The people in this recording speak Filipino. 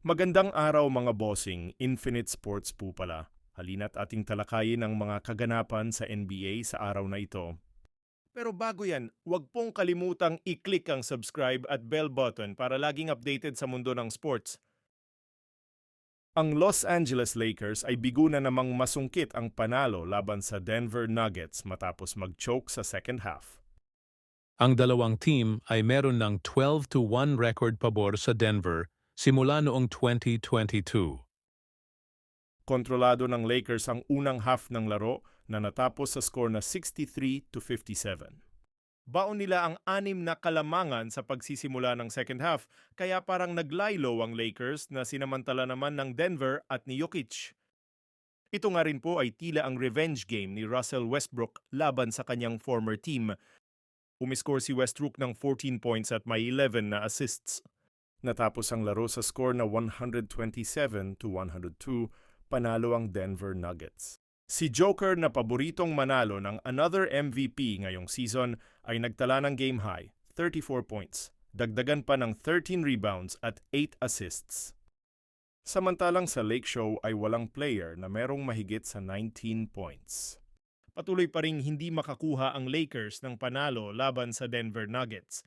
Magandang araw mga bossing, Infinite Sports po pala. Halina't ating talakayin ang mga kaganapan sa NBA sa araw na ito. Pero bago yan, huwag pong kalimutang i-click ang subscribe at bell button para laging updated sa mundo ng sports. Ang Los Angeles Lakers ay bigo na namang masungkit ang panalo laban sa Denver Nuggets matapos mag-choke sa second half. Ang dalawang team ay meron ng 12-1 record pabor sa Denver simula noong 2022. Kontrolado ng Lakers ang unang half ng laro na natapos sa score na 63-57. Baon nila ang 6 na kalamangan sa pagsisimula ng second half, kaya parang naglaylo ang Lakers na sinamantala naman ng Denver at ni Jokic. Ito nga rin po ay tila ang revenge game ni Russell Westbrook laban sa kanyang former team. Umiscore si Westbrook ng 14 points at may 11 na assists. Natapos ang laro sa score na 127-102, panalo ang Denver Nuggets. Si Joker na paboritong manalo ng another MVP ngayong season ay nagtala ng game high, 34 points, dagdagan pa ng 13 rebounds at 8 assists. Samantalang sa Lake Show ay walang player na merong mahigit sa 19 points. Patuloy pa ring hindi makakuha ang Lakers ng panalo laban sa Denver Nuggets.